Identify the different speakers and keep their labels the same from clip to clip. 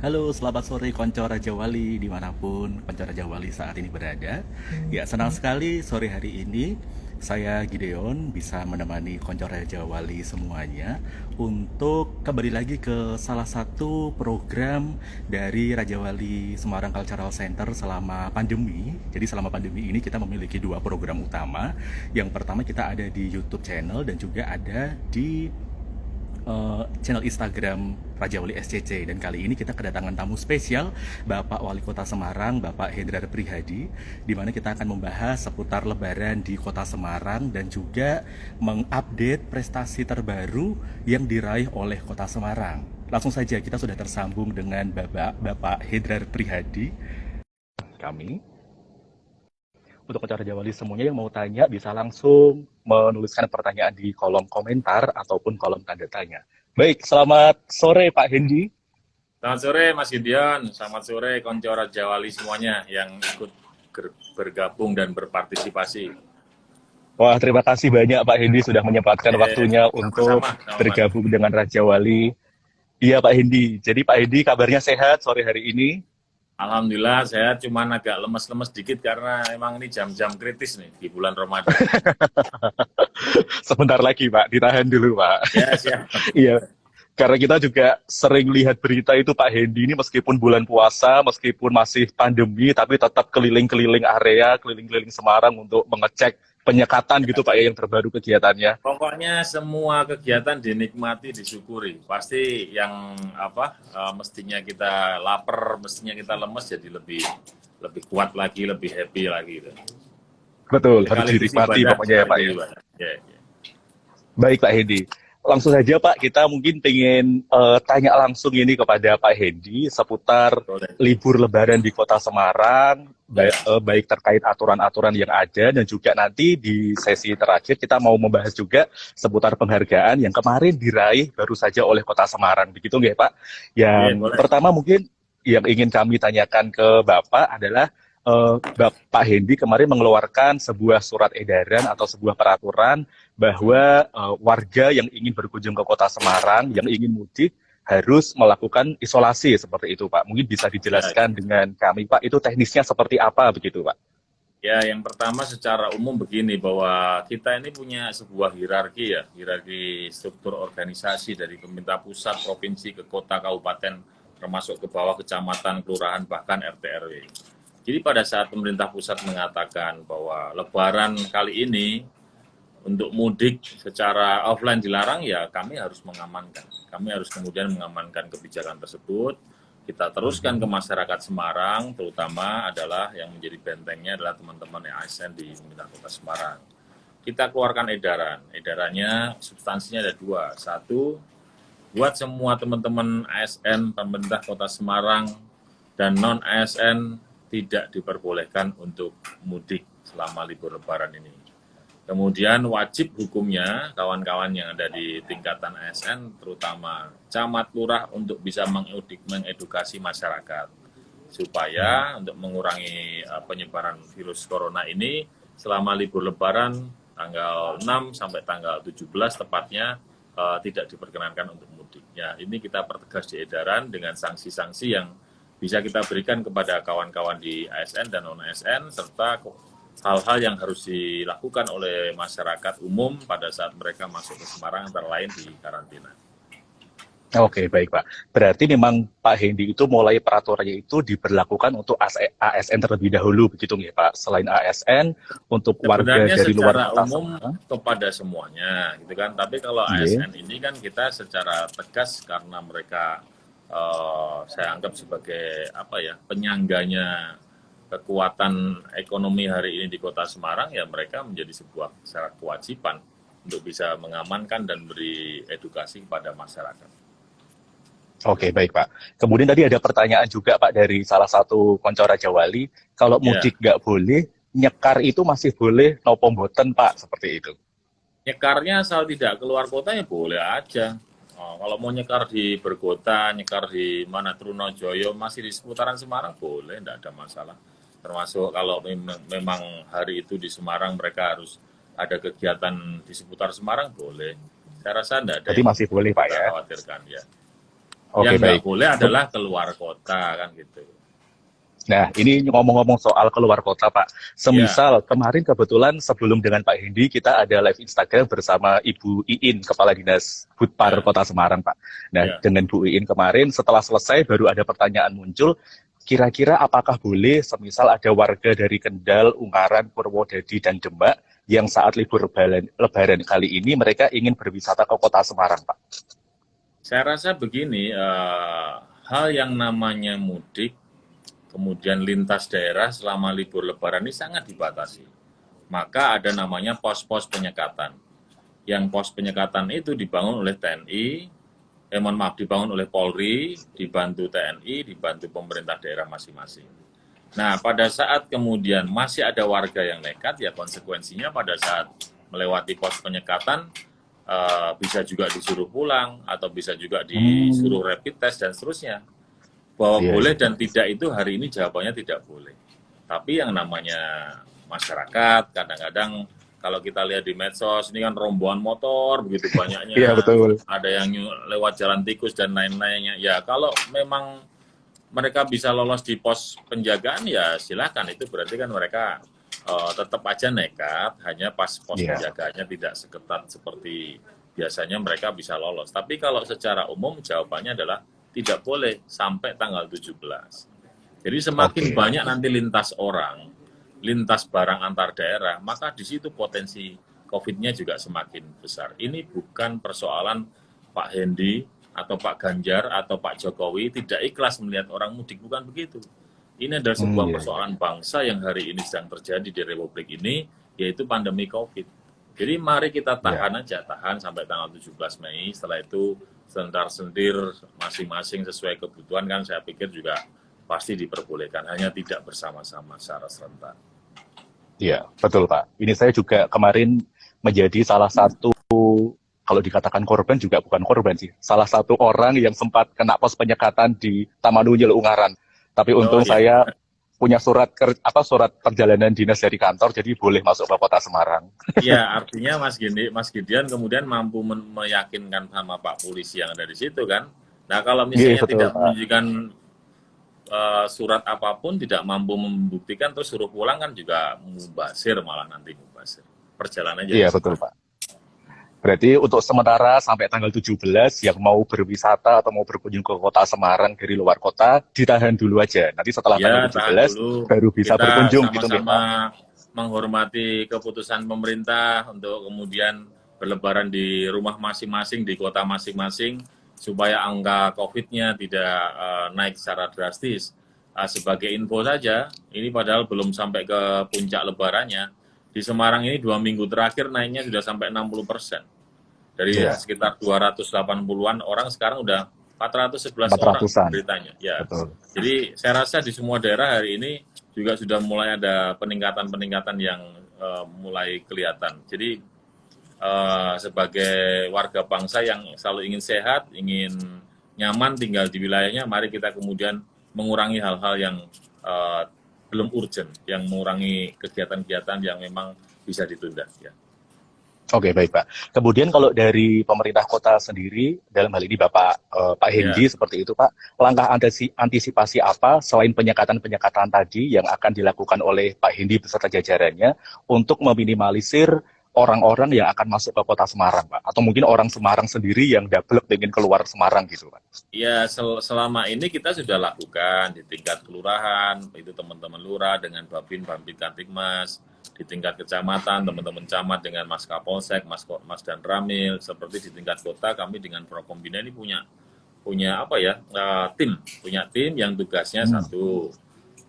Speaker 1: Halo, selamat sore Konco Raja Wali dimanapun Konco Raja Wali saat ini berada. Ya, senang sekali sore hari ini saya Gideon bisa menemani Konco Raja Wali semuanya untuk kembali lagi ke salah satu program dari Raja Wali Semarang Cultural Center selama pandemi. Jadi selama pandemi ini kita memiliki dua program utama. Yang pertama kita ada di YouTube channel dan juga ada di channel Instagram Raja Wali SCC, dan kali ini kita kedatangan tamu spesial Bapak Wali Kota Semarang, Bapak Hendrar Prihadi, di mana kita akan membahas seputar Lebaran di Kota Semarang dan juga mengupdate prestasi terbaru yang diraih oleh Kota Semarang. Langsung saja kita sudah tersambung dengan Bapak Hendrar Prihadi. Kami untuk acara Jawali semuanya yang mau tanya bisa langsung menuliskan pertanyaan di kolom komentar ataupun kolom tanda tanya. Baik, selamat sore Pak Hendi.
Speaker 2: Selamat sore Mas Gideon, selamat sore Konco Raja Wali semuanya yang ikut bergabung dan berpartisipasi.
Speaker 1: Wah, terima kasih banyak Pak Hendi sudah menyempatkan waktunya untuk
Speaker 2: sama-sama,
Speaker 1: bergabung dengan Raja Wali. Iya Pak Hendi, jadi Pak Hendi kabarnya sehat sore hari ini?
Speaker 2: Alhamdulillah saya cuman agak lemes-lemes dikit karena emang ini jam-jam kritis nih di bulan Ramadan.
Speaker 1: Sebentar lagi Pak, ditahan dulu Pak.
Speaker 2: Ya, siap.
Speaker 1: Iya, karena kita juga sering lihat berita itu Pak Hendi ini meskipun bulan puasa, meskipun masih pandemi, tapi tetap keliling-keliling area, keliling-keliling Semarang untuk mengecek penyekatan gitu Pak ya yang terbaru kegiatannya.
Speaker 2: Pokoknya semua kegiatan dinikmati, disyukuri. Pasti yang mestinya kita lapar, mestinya kita lemes jadi lebih lebih kuat lagi, lebih happy lagi gitu.
Speaker 1: Betul, harus
Speaker 2: Sekaligus
Speaker 1: dinikmati
Speaker 2: ibadah,
Speaker 1: pokoknya ya Pak
Speaker 2: sekaligus
Speaker 1: ya.
Speaker 2: ibadah. Ya, ya.
Speaker 1: Baik Pak Hendi. Langsung saja Pak, kita mungkin pengen tanya langsung ini kepada Pak Hendi seputar
Speaker 2: Boleh.
Speaker 1: libur Lebaran di Kota Semarang,
Speaker 2: Ya.
Speaker 1: baik terkait aturan-aturan yang ada dan juga nanti di sesi terakhir kita mau membahas juga seputar penghargaan yang kemarin diraih baru saja oleh Kota Semarang, begitu nggak Pak?
Speaker 2: Ya,
Speaker 1: Yang
Speaker 2: boleh.
Speaker 1: pertama mungkin yang ingin kami tanyakan ke Bapak adalah Bapak Hendi kemarin mengeluarkan sebuah surat edaran atau sebuah peraturan bahwa warga yang ingin berkunjung ke Kota Semarang, yang ingin mudik, harus melakukan isolasi seperti itu, Pak. Mungkin bisa
Speaker 2: Ya,
Speaker 1: dijelaskan dengan kami, Pak, itu teknisnya seperti apa begitu, Pak?
Speaker 2: ya, yang pertama secara umum begini, bahwa kita ini punya sebuah hierarki ya, hierarki struktur organisasi dari pemerintah pusat, provinsi, ke kota, kabupaten, termasuk ke bawah kecamatan, kelurahan, bahkan RT RW. Jadi pada saat pemerintah pusat mengatakan bahwa Lebaran kali ini untuk mudik secara offline dilarang, ya kami harus mengamankan. Kami harus kemudian mengamankan kebijakan tersebut. Kita teruskan ke masyarakat Semarang, terutama adalah yang menjadi bentengnya adalah teman-teman ASN di pemerintah kota Semarang. Kita keluarkan edaran. Edarannya substansinya ada dua. Satu, buat semua teman-teman ASN pemerintah kota Semarang dan non-ASN tidak diperbolehkan untuk mudik selama libur Lebaran ini. Kemudian wajib hukumnya kawan-kawan yang ada di tingkatan ASN, terutama camat lurah, untuk bisa mengedukasi masyarakat supaya untuk mengurangi penyebaran virus corona ini selama libur Lebaran tanggal 6 sampai tanggal 17 tepatnya tidak diperkenankan untuk mudik. Ya, ini kita pertegas di edaran dengan sanksi-sanksi yang bisa kita berikan kepada kawan-kawan di ASN dan non-ASN, serta hal-hal yang harus dilakukan oleh masyarakat umum pada saat mereka masuk ke Semarang, antara lain di karantina.
Speaker 1: Oke, baik Pak. Berarti memang Pak Hendi itu mulai peraturannya itu diberlakukan untuk ASN terlebih dahulu, begitu nggak Pak? Selain ASN, untuk warga
Speaker 2: Sebenarnya
Speaker 1: dari luar
Speaker 2: secara
Speaker 1: Kota
Speaker 2: umum
Speaker 1: Semarang.
Speaker 2: kepada semuanya, gitu kan. Tapi kalau
Speaker 1: Iya.
Speaker 2: ASN ini kan kita secara tegas karena mereka saya anggap sebagai penyangganya kekuatan ekonomi hari ini di Kota Semarang, ya mereka menjadi sebuah syarat kewajiban untuk bisa mengamankan dan beri edukasi kepada masyarakat.
Speaker 1: Oke, baik Pak. Kemudian tadi ada pertanyaan juga Pak dari salah satu konco Raja Wali, kalau
Speaker 2: Ya,
Speaker 1: mudik nggak boleh, nyekar itu masih boleh nopo mboten Pak, seperti itu.
Speaker 2: nyekarnya asal tidak keluar kota ya boleh aja. Kalau mau nyekar di Berkota, nyekar di mana Trunojoyo, masih di seputaran Semarang boleh, tidak ada masalah. Termasuk kalau memang hari itu di Semarang mereka harus ada kegiatan di seputar Semarang, boleh. Saya rasa tidak ada
Speaker 1: Berarti
Speaker 2: yang
Speaker 1: masih boleh Pak
Speaker 2: kita
Speaker 1: ya.
Speaker 2: khawatirkan ya.
Speaker 1: Oke,
Speaker 2: Yang nggak
Speaker 1: baik.
Speaker 2: boleh adalah keluar kota kan gitu.
Speaker 1: Nah, ini ngomong-ngomong soal keluar kota, Pak.
Speaker 2: Ya,
Speaker 1: Semisal kemarin kebetulan sebelum dengan Pak Hendi, kita ada live Instagram bersama Ibu Iin, Kepala Dinas Budpar
Speaker 2: ya,
Speaker 1: Kota Semarang, Pak. Nah,
Speaker 2: ya.
Speaker 1: dengan Bu Iin kemarin, setelah selesai baru ada pertanyaan muncul, kira-kira apakah boleh semisal ada warga dari Kendal, Ungaran, Purwodadi, dan Demak yang saat libur lebaran kali ini mereka ingin berwisata ke Kota Semarang, Pak?
Speaker 2: Saya rasa begini, hal yang namanya mudik, kemudian lintas daerah selama libur lebaran ini sangat dibatasi. Maka ada namanya pos-pos penyekatan. Yang pos penyekatan itu dibangun oleh TNI, mohon maaf, dibangun oleh Polri, dibantu TNI, dibantu pemerintah daerah masing-masing. Nah, pada saat kemudian masih ada warga yang nekat, ya konsekuensinya pada saat melewati pos penyekatan, bisa juga disuruh pulang, atau bisa juga
Speaker 1: Hmm,
Speaker 2: disuruh rapid test, dan seterusnya. Bahwa
Speaker 1: iya,
Speaker 2: boleh
Speaker 1: iya.
Speaker 2: dan tidak itu hari ini jawabannya tidak boleh. Tapi yang namanya masyarakat, kadang-kadang kalau kita lihat di medsos, ini kan rombongan motor, begitu
Speaker 1: Iya,
Speaker 2: banyaknya,
Speaker 1: betul.
Speaker 2: ada yang lewat jalan tikus dan lain-lainnya. Ya, kalau memang mereka bisa lolos di pos penjagaan, ya silakan. Itu berarti kan mereka tetap aja nekat, hanya pas pos
Speaker 1: Iya.
Speaker 2: penjagaannya tidak seketat seperti biasanya mereka bisa lolos. Tapi kalau secara umum jawabannya adalah tidak boleh sampai tanggal 17. Jadi semakin
Speaker 1: Oke.
Speaker 2: banyak nanti lintas orang, lintas barang antar daerah, maka di situ potensi COVID-nya juga semakin besar. Ini bukan persoalan Pak Hendi atau Pak Ganjar atau Pak Jokowi tidak ikhlas melihat orang mudik, bukan begitu. Ini adalah sebuah
Speaker 1: Iya, iya.
Speaker 2: persoalan bangsa yang hari ini sedang terjadi di Republik ini, yaitu pandemi COVID. Jadi mari kita
Speaker 1: Iya.
Speaker 2: tahan aja, tahan sampai tanggal 17 Mei, setelah itu sentar-sentir masing-masing sesuai kebutuhan kan saya pikir juga pasti diperbolehkan, hanya tidak bersama-sama secara serentak.
Speaker 1: Iya, betul Pak. Ini saya juga kemarin menjadi salah satu, kalau dikatakan korban juga bukan korban sih, salah satu orang yang sempat kena pos penyekatan di Taman Unyil Ungaran. Tapi
Speaker 2: Oh
Speaker 1: untung
Speaker 2: ya,
Speaker 1: saya punya surat perjalanan dinas dari kantor, jadi boleh masuk ke Kota Semarang.
Speaker 2: ya artinya Mas Gideon kemudian mampu meyakinkan sama Pak Polisi yang ada di situ kan. Nah kalau
Speaker 1: Iya,
Speaker 2: misalnya
Speaker 1: betul
Speaker 2: tidak
Speaker 1: Pak.
Speaker 2: menunjukkan surat apapun, tidak mampu membuktikan, terus suruh pulang kan juga mubazir, malah nanti mubazir. Perjalanannya jadi
Speaker 1: Iya, betul
Speaker 2: susah.
Speaker 1: Pak. Berarti untuk sementara sampai tanggal 17 yang mau berwisata atau mau berkunjung ke Kota Semarang dari luar kota, ditahan dulu aja. Nanti setelah tanggal
Speaker 2: Ya, tahan
Speaker 1: 17
Speaker 2: dulu.
Speaker 1: baru bisa
Speaker 2: Kita
Speaker 1: berkunjung gitu nih Pak.
Speaker 2: sama-sama menghormati keputusan pemerintah untuk kemudian berlebaran di rumah masing-masing, di kota masing-masing, supaya angka COVID-nya tidak naik secara drastis. Sebagai info saja, ini padahal belum sampai ke puncak lebarannya. Di Semarang ini 2 minggu terakhir naiknya sudah sampai 60%. Dari
Speaker 1: Iya,
Speaker 2: sekitar 280-an orang sekarang udah 411 orang
Speaker 1: 400-an.
Speaker 2: beritanya. Ya,
Speaker 1: Betul.
Speaker 2: jadi saya rasa di semua daerah hari ini juga sudah mulai ada peningkatan-peningkatan yang mulai kelihatan. Jadi sebagai warga bangsa yang selalu ingin sehat, ingin nyaman tinggal di wilayahnya, mari kita kemudian mengurangi hal-hal yang belum urgent, yang mengurangi kegiatan-kegiatan yang memang bisa ditunda. Ya.
Speaker 1: Oke, baik Pak. Kemudian kalau dari pemerintah kota sendiri, dalam hal ini Pak
Speaker 2: Ya.
Speaker 1: Hendi seperti itu Pak, langkah antisipasi apa selain penyekatan-penyekatan tadi yang akan dilakukan oleh Pak Hendi beserta jajarannya untuk meminimalisir orang-orang yang akan masuk ke kota Semarang Pak? Atau mungkin orang Semarang sendiri yang double pengen keluar Semarang gitu Pak?
Speaker 2: Ya, selama ini kita sudah lakukan di tingkat kelurahan, itu teman-teman lurah dengan Babin, Bambit Kantikmas, di tingkat kecamatan, teman-teman camat dengan Mas Kapolsek, Mas dan Ramil, seperti di tingkat kota kami dengan Prokombina ini punya punya apa ya punya tim yang tugasnya
Speaker 1: Hmm,
Speaker 2: satu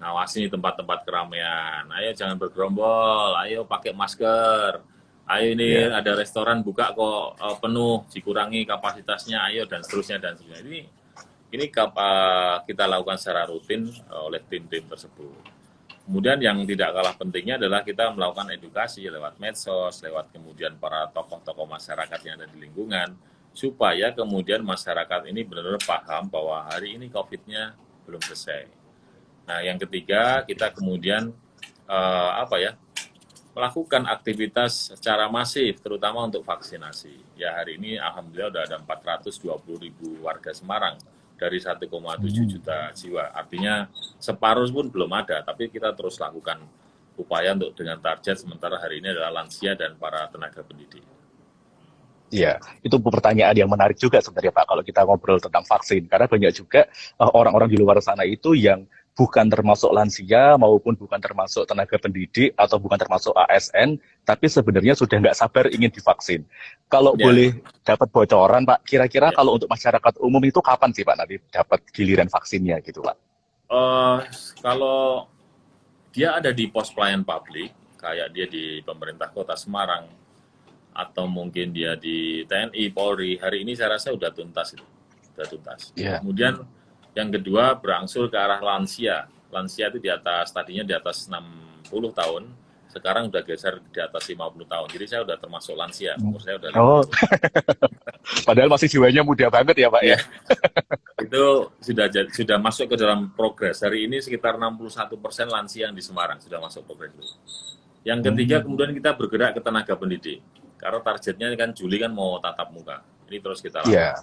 Speaker 2: ngawasi tempat-tempat keramaian. Ayo jangan bergerombol, ayo pakai masker, ayo ini
Speaker 1: ya.
Speaker 2: ada restoran buka kok penuh, dikurangi kapasitasnya, ayo dan seterusnya dan seterusnya. Ini kita lakukan secara rutin oleh tim-tim tersebut. Kemudian yang tidak kalah pentingnya adalah kita melakukan edukasi lewat medsos, lewat kemudian para tokoh-tokoh masyarakat yang ada di lingkungan, supaya kemudian masyarakat ini benar-benar paham bahwa hari ini COVID-nya belum selesai. Nah, yang ketiga, kita kemudian melakukan aktivitas secara masif, terutama untuk vaksinasi. Ya, hari ini alhamdulillah sudah ada 420.000 warga Semarang dari 1,7 juta jiwa. Artinya separuh pun belum ada, tapi kita terus lakukan upaya untuk dengan target sementara hari ini adalah lansia dan para tenaga pendidik.
Speaker 1: Iya, itu pertanyaan yang menarik juga sebenarnya Pak kalau kita ngobrol tentang vaksin. Karena banyak juga orang-orang di luar sana itu yang bukan termasuk lansia maupun bukan termasuk tenaga pendidik atau bukan termasuk ASN, tapi sebenarnya sudah nggak sabar ingin divaksin. Kalau
Speaker 2: Ya,
Speaker 1: boleh dapat bocoran Pak, kira-kira
Speaker 2: ya.
Speaker 1: kalau untuk masyarakat umum itu kapan sih Pak nanti dapat giliran vaksinnya gitu Pak?
Speaker 2: Eh, kalau dia ada di pos pelayan publik, kayak dia di pemerintah Kota Semarang, atau mungkin dia di TNI, Polri, hari ini saya rasa sudah tuntas itu. Sudah tuntas.
Speaker 1: Iya.
Speaker 2: Kemudian yang kedua berangsur ke arah lansia. Lansia itu di atas, tadinya di atas 60 tahun, sekarang sudah geser di atas 50 tahun. Jadi saya sudah termasuk lansia, umur saya sudah
Speaker 1: Oh,
Speaker 2: 50.
Speaker 1: padahal masih jiwanya muda banget ya Pak ya?
Speaker 2: Ya, itu sudah masuk ke dalam progres. Hari ini sekitar 61% lansia yang di Semarang sudah masuk progres itu. Yang ketiga, kemudian kita bergerak ke tenaga pendidik. Karena targetnya kan Juli kan mau tatap muka. Ini terus kita lakukan.
Speaker 1: Iya.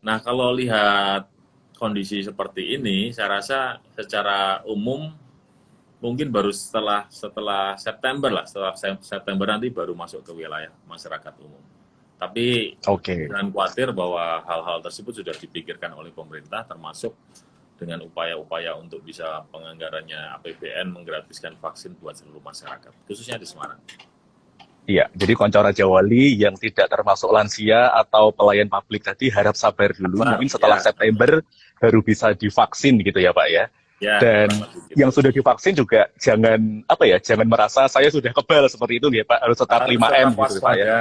Speaker 2: Nah, kalau lihat kondisi seperti ini, saya rasa secara umum mungkin baru setelah September lah, setelah September nanti baru masuk ke wilayah masyarakat umum. Tapi
Speaker 1: Oke.
Speaker 2: jangan khawatir bahwa hal-hal tersebut sudah dipikirkan oleh pemerintah, termasuk dengan upaya-upaya untuk bisa penganggarannya APBN menggratiskan vaksin buat seluruh masyarakat, khususnya di Semarang.
Speaker 1: Iya, jadi Konco Raja Wali yang tidak termasuk lansia atau pelayan publik tadi harap sabar dulu.
Speaker 2: Sabar,
Speaker 1: Mungkin setelah
Speaker 2: ya.
Speaker 1: September baru bisa divaksin gitu ya Pak ya.
Speaker 2: Ya,
Speaker 1: Dan
Speaker 2: kurang lebih gitu.
Speaker 1: yang sudah divaksin juga jangan merasa saya sudah kebal seperti itu ya Pak. Harus tetap
Speaker 2: Harus
Speaker 1: 5M
Speaker 2: tetap
Speaker 1: gitu Pak ya.
Speaker 2: waspada,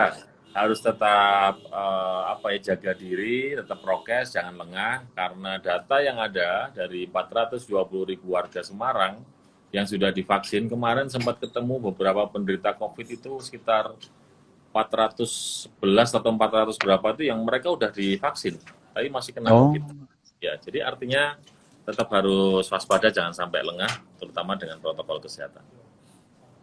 Speaker 2: harus tetap jaga diri, tetap prokes, jangan lengah, karena data yang ada dari 420.000 warga Semarang yang sudah divaksin, kemarin sempat ketemu beberapa penderita COVID itu sekitar 411 atau 400 berapa itu yang mereka udah divaksin, tapi masih kena
Speaker 1: Oh,
Speaker 2: COVID. Ya, jadi artinya tetap harus waspada, jangan sampai lengah, terutama dengan protokol kesehatan.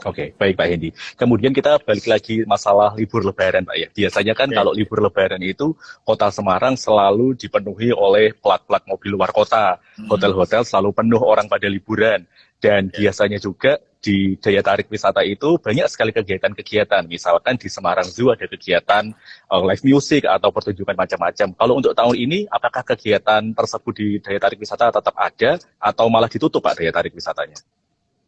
Speaker 1: oke, baik Pak Hendi. Kemudian kita balik lagi masalah libur Lebaran Pak ya. Biasanya kan
Speaker 2: Oke.
Speaker 1: kalau libur Lebaran itu Kota Semarang selalu dipenuhi oleh plat-plat mobil luar kota. Hotel-hotel selalu penuh orang pada liburan. Dan
Speaker 2: Ya.
Speaker 1: biasanya juga di daya tarik wisata itu banyak sekali kegiatan-kegiatan. Misalkan di Semarang Zoo ada kegiatan live music atau pertunjukan macam-macam. Kalau untuk tahun ini, apakah kegiatan tersebut di daya tarik wisata tetap ada atau malah ditutup Pak daya tarik wisatanya?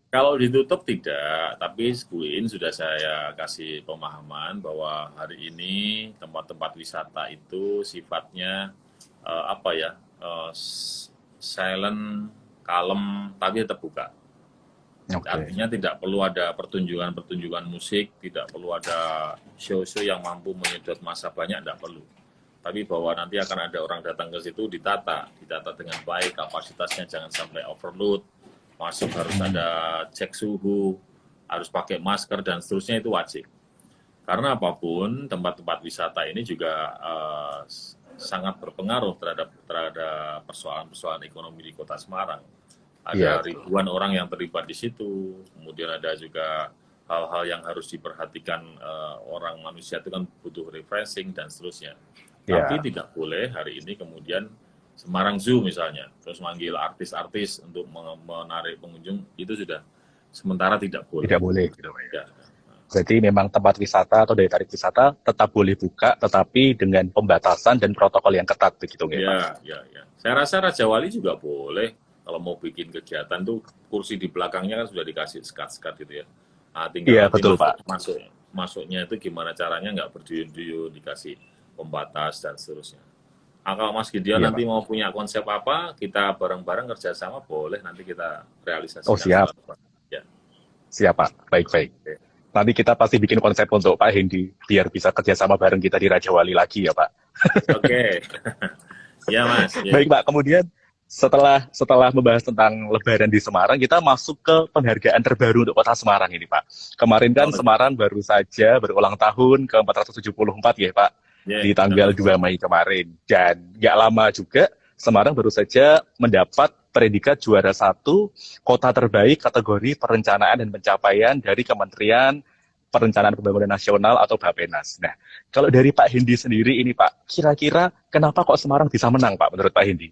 Speaker 2: Kalau ditutup tidak, tapi SKUIN sudah saya kasih pemahaman bahwa hari ini tempat-tempat wisata itu sifatnya silent, kalem, tapi tetap buka.
Speaker 1: Oke.
Speaker 2: Artinya tidak perlu ada pertunjukan-pertunjukan musik, tidak perlu ada show-show yang mampu menyedot massa banyak, tidak perlu. Tapi bahwa nanti akan ada orang datang ke situ ditata dengan baik, kapasitasnya jangan sampai overload, masuk harus ada cek suhu, harus pakai masker dan seterusnya, itu wajib. Karena apapun tempat-tempat wisata ini juga sangat berpengaruh terhadap persoalan-persoalan ekonomi di Kota Semarang. Ada ribuan orang yang terlibat di situ, kemudian ada juga hal-hal yang harus diperhatikan, orang manusia itu kan butuh refreshing dan seterusnya. Tapi tidak boleh hari ini kemudian Semarang Zoo misalnya, terus manggil artis-artis untuk menarik pengunjung, itu sudah sementara tidak boleh.
Speaker 1: Tidak boleh gitu Pak.
Speaker 2: Ya.
Speaker 1: Jadi memang tempat wisata atau daya tarik wisata tetap boleh buka, tetapi dengan pembatasan dan protokol yang ketat begitu ya Pak?
Speaker 2: Ya. Saya rasa Raja Wali juga boleh. Kalau mau bikin kegiatan tuh kursi di belakangnya kan sudah dikasih sekat-sekat gitu ya. Nah, tinggal
Speaker 1: betul, Pak.
Speaker 2: Masuknya itu gimana caranya, nggak berduyun-duyun, dikasih pembatas dan seterusnya. Nah, kalau Mas Gideon nanti mau punya konsep apa, kita bareng-bareng kerjasama boleh, nanti kita realisasikan.
Speaker 1: Oh siap.
Speaker 2: Ya.
Speaker 1: Siap Pak, baik-baik. Nanti kita pasti bikin konsep untuk Pak Hendi, biar bisa kerjasama bareng kita di Raja Wali lagi ya Pak.
Speaker 2: Oke. Ya Mas. Ya.
Speaker 1: Baik Pak, kemudian setelah membahas tentang Lebaran di Semarang, kita masuk ke penghargaan terbaru untuk Kota Semarang ini Pak. Kemarin kan Semarang baru saja berulang tahun ke 474 ya Pak, di tanggal 2 Mei kemarin. Dan nggak lama juga Semarang baru saja mendapat predikat juara 1 kota terbaik kategori perencanaan dan pencapaian dari Kementerian Perencanaan Pembangunan Nasional atau Bappenas. Nah, kalau dari Pak Hendi sendiri ini Pak, kira-kira kenapa kok Semarang bisa menang Pak menurut Pak Hendi?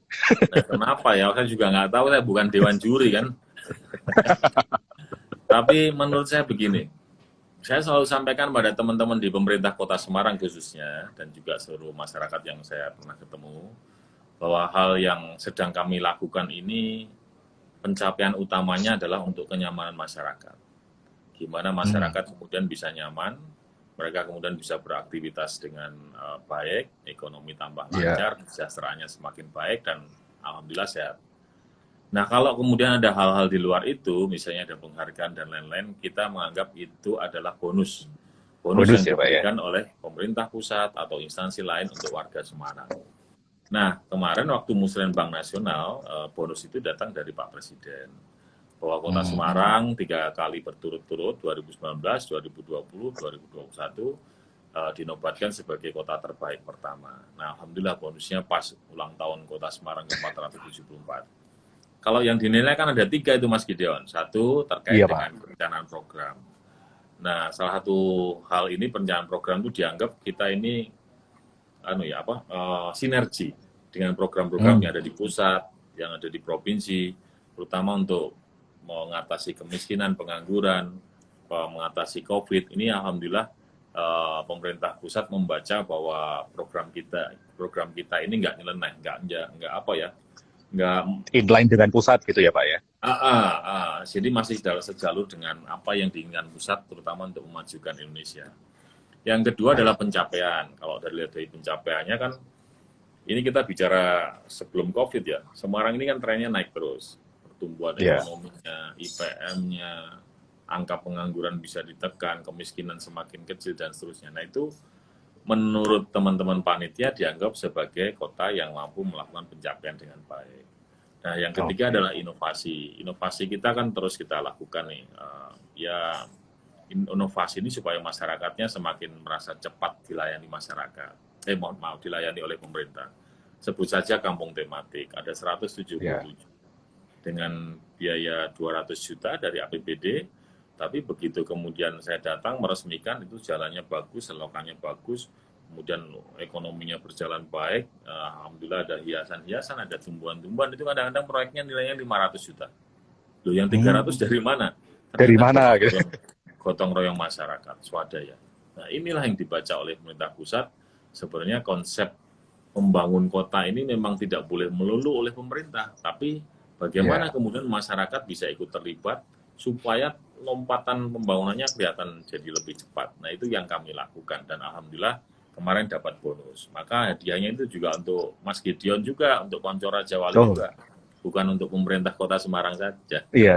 Speaker 2: Nah, kenapa ya? Saya juga nggak tahu, saya bukan dewan juri kan. Tapi menurut saya begini, saya selalu sampaikan pada teman-teman di pemerintah Kota Semarang khususnya, dan juga seluruh masyarakat yang saya pernah ketemu, bahwa hal yang sedang kami lakukan ini, pencapaian utamanya adalah untuk kenyamanan masyarakat. Gimana masyarakat kemudian bisa nyaman, mereka kemudian bisa beraktivitas dengan baik, ekonomi tambah lancar, kesejahteraannya semakin baik, dan alhamdulillah sehat. Nah, kalau kemudian ada hal-hal di luar itu, misalnya ada penghargaan dan lain-lain, kita menganggap itu adalah bonus. Bonus yang diberikan oleh pemerintah pusat atau instansi lain untuk warga Semarang. Nah, kemarin waktu Musrenbang Nasional, bonus itu datang dari Pak Presiden. Bahwa Kota Semarang 3 kali berturut-turut, 2019, 2020, 2021, dinobatkan sebagai kota terbaik pertama. Nah, alhamdulillah bonusnya pas ulang tahun Kota Semarang ke-474. Kalau yang dinilai kan ada 3 itu Mas Gideon. Satu terkait dengan perencanaan program. Nah, salah satu hal ini perencanaan program itu dianggap kita ini sinergi dengan program-program yang ada di pusat, yang ada di provinsi, terutama untuk mengatasi kemiskinan, pengangguran, mengatasi COVID. Ini alhamdulillah pemerintah pusat membaca bahwa program kita ini nggak nyeleneh, nggak apa ya, nggak
Speaker 1: inline dengan pusat gitu ya Pak ya.
Speaker 2: Jadi masih sejalur dengan apa yang diinginkan pusat, terutama untuk memajukan Indonesia. Yang kedua adalah pencapaian. Kalau dari pencapaiannya kan, ini kita bicara sebelum COVID ya, Semarang ini kan trennya naik terus. Pertumbuhan ekonominya, IPM-nya, angka pengangguran bisa ditekan, kemiskinan semakin kecil, dan seterusnya. Nah itu menurut teman-teman panitia dianggap sebagai kota yang mampu melakukan pencapaian dengan baik. Nah yang ketiga adalah inovasi. Inovasi kita kan terus kita lakukan nih. Inovasi ini supaya masyarakatnya semakin merasa cepat dilayani masyarakat. Dilayani oleh pemerintah. Sebut saja kampung tematik, ada 177 dengan biaya 200 juta dari APBD, tapi begitu kemudian saya datang meresmikan, itu jalannya bagus, selokannya bagus, kemudian ekonominya berjalan baik, alhamdulillah ada hiasan-hiasan, ada tumbuhan-tumbuhan, itu kadang-kadang proyeknya nilainya 500 juta. Loh yang 300 dari mana?
Speaker 1: Dari mana?
Speaker 2: Gotong royong masyarakat, swadaya. Nah inilah yang dibaca oleh pemerintah pusat, sebenarnya konsep membangun kota ini memang tidak boleh melulu oleh pemerintah, tapi bagaimana kemudian masyarakat bisa ikut terlibat supaya lompatan pembangunannya kelihatan jadi lebih cepat. Nah itu yang kami lakukan dan alhamdulillah kemarin dapat bonus. Maka hadiahnya itu juga untuk Mas Gideon juga, untuk Konco Raja Wali juga. Bukan untuk pemerintah Kota Semarang saja.
Speaker 1: Iya.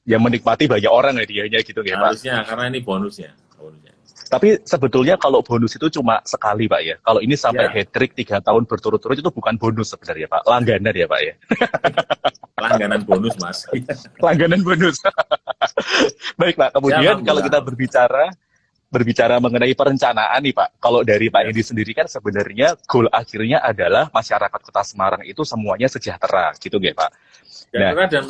Speaker 1: Yang menikmati banyak orang hadiahnya gitu ya Pak.
Speaker 2: Harusnya, karena ini bonusnya.
Speaker 1: Tapi sebetulnya kalau bonus itu cuma sekali Pak ya. Kalau ini sampai hat-trick 3 tahun berturut-turut itu bukan bonus sebenarnya Pak. Langganan ya Pak ya.
Speaker 2: Langganan bonus Mas.
Speaker 1: Langganan bonus. Baik Pak, kemudian kalau kita berbicara mengenai perencanaan nih Pak. Kalau dari Pak Hendi sendiri kan sebenarnya goal akhirnya adalah masyarakat Kota Semarang itu semuanya sejahtera gitu nggak Pak?
Speaker 2: Sejahtera dan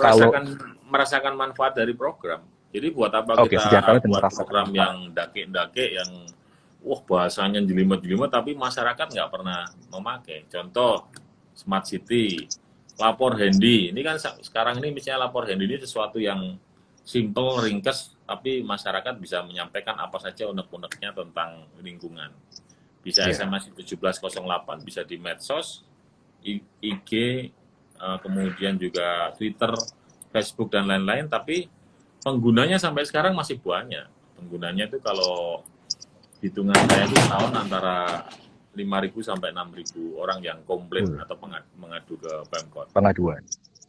Speaker 2: merasakan manfaat dari program. Jadi buat apa kita buat program yang dake-dake, yang bahasanya jelimet-jelimet, tapi masyarakat nggak pernah memakai. Contoh, Smart City, Lapor Handy. Ini kan sekarang ini misalnya Lapor Handy ini sesuatu yang simple, ringkes, tapi masyarakat bisa menyampaikan apa saja unek-uneknya tentang lingkungan. Bisa SMS 1708, bisa di medsos, IG, kemudian juga Twitter, Facebook, dan lain-lain, tapi penggunanya sampai sekarang masih banyak. Penggunanya itu kalau hitungan saya itu tahun antara 5.000 sampai 6.000 orang yang komplain atau mengadu ke Pemkot.
Speaker 1: Pengaduan.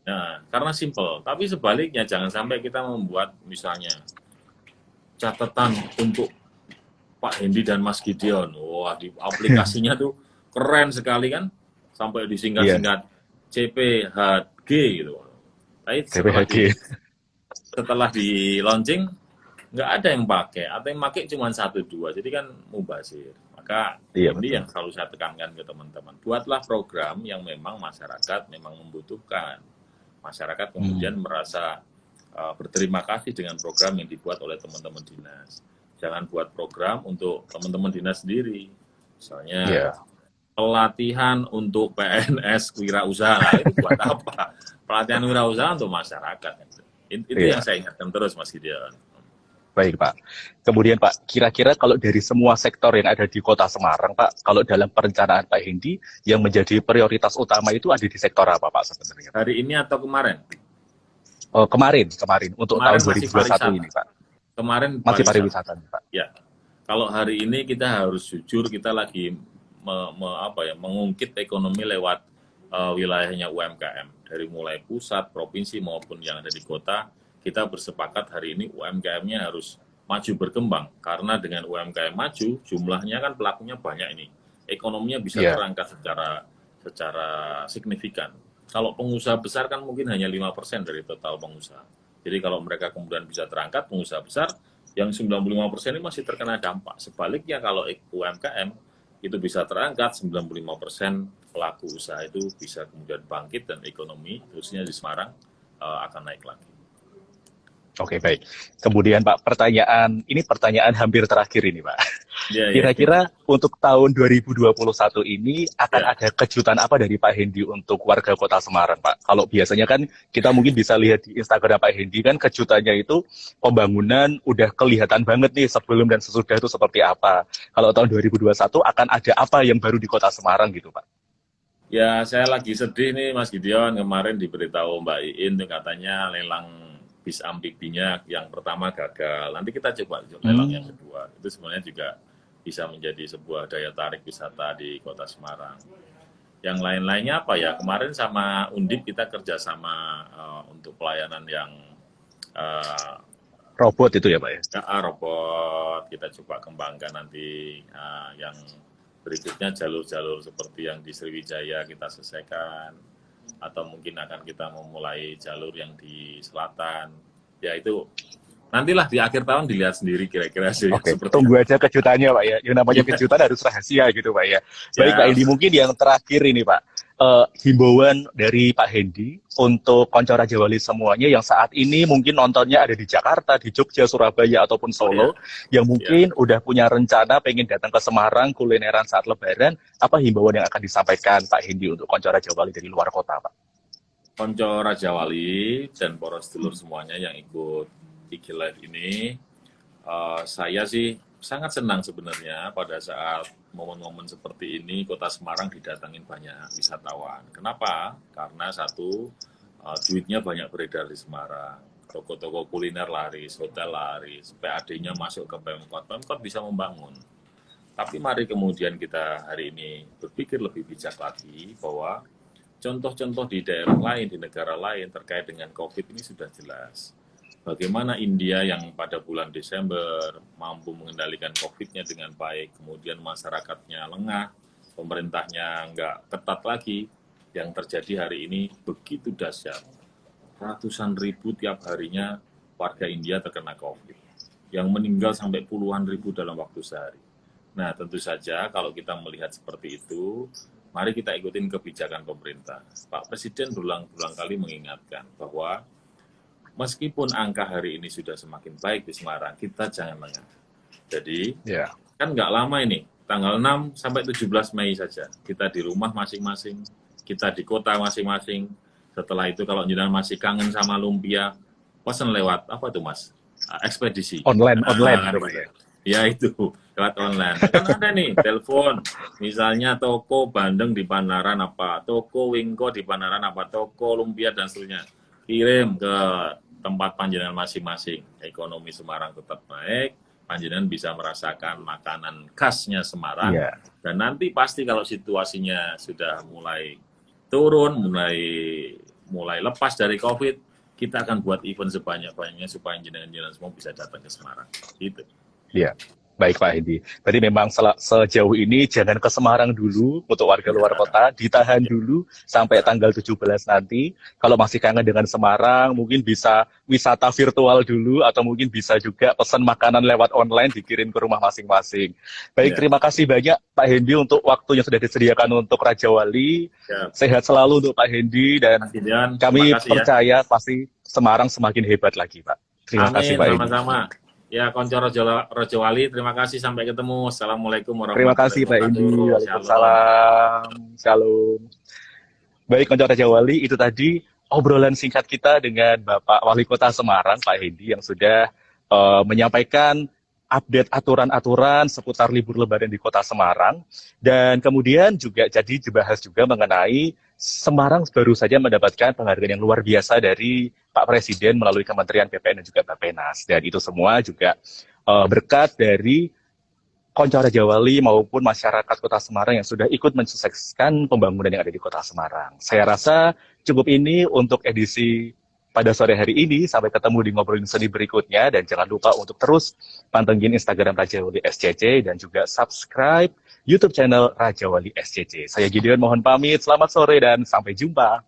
Speaker 2: Nah, karena simple. Tapi sebaliknya jangan sampai kita membuat misalnya catatan untuk Pak Hendi dan Mas Gideon. Wah, di aplikasinya tuh keren sekali kan, sampai disingkat-singkat CPHG gitu. Tapi setelah di launching nggak ada yang pakai, atau yang pakai cuma 1-2, jadi kan mubazir. Maka ini yang selalu saya tekankan ke teman-teman, buatlah program yang memang masyarakat memang membutuhkan. Masyarakat kemudian merasa berterima kasih dengan program yang dibuat oleh teman-teman dinas. Jangan buat program untuk teman-teman dinas sendiri. Misalnya
Speaker 1: Iya.
Speaker 2: pelatihan untuk PNS wirausaha, nah, itu buat apa? Pelatihan wirausaha untuk masyarakat. Itu yang
Speaker 1: Iya.
Speaker 2: saya ingatkan terus, Mas Gideon.
Speaker 1: Baik, Pak. Kemudian, Pak, kira-kira kalau dari semua sektor yang ada di Kota Semarang, Pak, kalau dalam perencanaan Pak Hendi, yang menjadi prioritas utama itu ada di sektor apa, Pak, sebenarnya?
Speaker 2: Hari ini atau kemarin?
Speaker 1: Oh, kemarin, untuk tahun
Speaker 2: Kemarin masih
Speaker 1: 2021 ini,
Speaker 2: pariwisata.
Speaker 1: Pak.
Speaker 2: Kemarin
Speaker 1: Masih
Speaker 2: pariwisata.
Speaker 1: pariwisata, Pak.
Speaker 2: Ya, kalau hari ini kita harus jujur, kita lagi mengungkit ekonomi lewat wilayahnya UMKM. Dari mulai pusat, provinsi maupun yang ada di kota, kita bersepakat hari ini UMKM-nya harus maju berkembang. Karena dengan UMKM maju, jumlahnya kan pelakunya banyak ini. Ekonominya bisa terangkat secara signifikan. Kalau pengusaha besar kan mungkin hanya 5% dari total pengusaha. Jadi kalau mereka kemudian bisa terangkat, pengusaha besar, yang 95% ini masih terkena dampak. Sebaliknya kalau UMKM itu bisa terangkat, 95% pelaku usaha itu bisa kemudian bangkit dan ekonomi, khususnya di Semarang, akan naik lagi.
Speaker 1: Oke, baik. Kemudian, Pak, ini pertanyaan hampir terakhir ini, Pak.
Speaker 2: Ya,
Speaker 1: Kira-kira untuk tahun 2021 ini akan
Speaker 2: Ya.
Speaker 1: ada kejutan apa dari Pak Hendi untuk warga Kota Semarang, Pak? Kalau biasanya kan kita mungkin bisa lihat di Instagram Pak Hendi kan kejutannya itu pembangunan udah kelihatan banget nih sebelum dan sesudah itu seperti apa. Kalau tahun 2021 akan ada apa yang baru di Kota Semarang gitu, Pak?
Speaker 2: Ya, saya lagi sedih nih, Mas Gideon. Kemarin diberitahu Mbak Iin tuh katanya lelang bis amfibinya yang pertama gagal. Nanti kita coba lelang yang kedua. Itu sebenarnya juga bisa menjadi sebuah daya tarik wisata di Kota Semarang. Yang lain-lainnya apa ya? Kemarin sama Undip kita kerjasama untuk pelayanan yang
Speaker 1: Robot itu ya, Pak ya?
Speaker 2: robot. Kita coba kembangkan nanti yang berikutnya jalur-jalur seperti yang di Sriwijaya kita selesaikan. Atau mungkin akan kita memulai jalur yang di selatan. Ya itu nantilah di akhir tahun dilihat sendiri kira-kira sih.
Speaker 1: Oke, tunggu aja kejutannya, Pak ya. Yang namanya kejutan harus rahasia gitu, Pak ya. Baik, Pak Hendi, mungkin yang terakhir ini, Pak. Himbauan dari Pak Hendi untuk konco Raja Wali semuanya yang saat ini mungkin nontonnya ada di Jakarta, di Jogja, Surabaya, ataupun Solo, yang mungkin udah punya rencana pengen datang ke Semarang kulineran saat Lebaran, apa himbauan yang akan disampaikan Pak Hendi untuk konco Raja Wali dari luar kota, Pak?
Speaker 2: Konco Raja Wali dan poros dulur semuanya yang ikut IG Live ini, saya sih sangat senang sebenarnya pada saat momen-momen seperti ini Kota Semarang didatangin banyak wisatawan. Kenapa? Karena satu, duitnya banyak beredar di Semarang. Toko-toko kuliner laris, hotel laris, PAD-nya masuk ke Pemkot. Pemkot bisa membangun. Tapi mari kemudian kita hari ini berpikir lebih bijak lagi bahwa contoh-contoh di daerah lain, di negara lain terkait dengan COVID ini sudah jelas. Bagaimana India yang pada bulan Desember mampu mengendalikan COVID-nya dengan baik, kemudian masyarakatnya lengah, pemerintahnya nggak ketat lagi, yang terjadi hari ini begitu dahsyat. Ratusan ribu tiap harinya warga India terkena COVID, yang meninggal sampai puluhan ribu dalam waktu sehari. Nah, tentu saja kalau kita melihat seperti itu, mari kita ikutin kebijakan pemerintah. Pak Presiden berulang-ulang kali mengingatkan bahwa meskipun angka hari ini sudah semakin baik di Semarang, kita jangan lengah. Jadi, kan nggak lama ini, tanggal 6 sampai 17 Mei saja. Kita di rumah masing-masing, kita di kota masing-masing. Setelah itu kalau jenengan masih kangen sama lumpia, pesan lewat, apa tuh Mas? Ekspedisi.
Speaker 1: Online.
Speaker 2: Ya itu, lewat online. Kan ada nih, telepon. Misalnya toko Bandeng di Panaran apa, toko Wingko di Panaran apa, toko lumpia dan seterusnya. Kirim ke tempat panjenengan masing-masing. Ekonomi Semarang tetap naik, panjenengan bisa merasakan makanan khasnya Semarang. Dan nanti pasti kalau situasinya sudah mulai turun, mulai lepas dari COVID, kita akan buat event sebanyak-banyaknya supaya jenengan-jenengan semua bisa datang ke Semarang. Gitu.
Speaker 1: Iya. Baik Pak Hendi. Berarti memang sejauh ini jangan ke Semarang dulu untuk warga luar kota, ditahan dulu sampai tanggal 17 nanti. Kalau masih kangen dengan Semarang, mungkin bisa wisata virtual dulu atau mungkin bisa juga pesan makanan lewat online dikirim ke rumah masing-masing. Baik, terima kasih banyak Pak Hendi untuk waktu yang sudah disediakan untuk Raja Wali. Sehat selalu untuk Pak Hendi dan kami percaya pasti Semarang semakin hebat lagi, Pak. Terima kasih Pak Hendi.
Speaker 2: Sama-sama. Ya, Konco Rojo Wali, terima kasih. Sampai ketemu. Assalamualaikum
Speaker 1: Terima
Speaker 2: warahmatullahi
Speaker 1: kasih Pak Hendi.
Speaker 2: wabarakatuh. Shalom.
Speaker 1: Waalaikumsalam. Shalom. Baik, Konco Raja Wali, itu tadi obrolan singkat kita dengan Bapak Wali Kota Semarang, Pak Hendi, yang sudah menyampaikan update aturan-aturan seputar libur lebaran di Kota Semarang. Dan kemudian juga jadi dibahas juga mengenai Semarang baru saja mendapatkan penghargaan yang luar biasa dari Pak Presiden melalui Kementerian PPN dan juga Bappenas. Dan itu semua juga berkat dari Konco Raja Wali maupun masyarakat Kota Semarang yang sudah ikut mensukseskan pembangunan yang ada di Kota Semarang. Saya rasa cukup ini untuk edisi pada sore hari ini. Sampai ketemu di Ngobrolin Seni berikutnya. Dan jangan lupa untuk terus pantengin Instagram Raja Wali SCC dan juga subscribe YouTube channel Raja Wali SCC. Saya Gideon mohon pamit. Selamat sore dan sampai jumpa.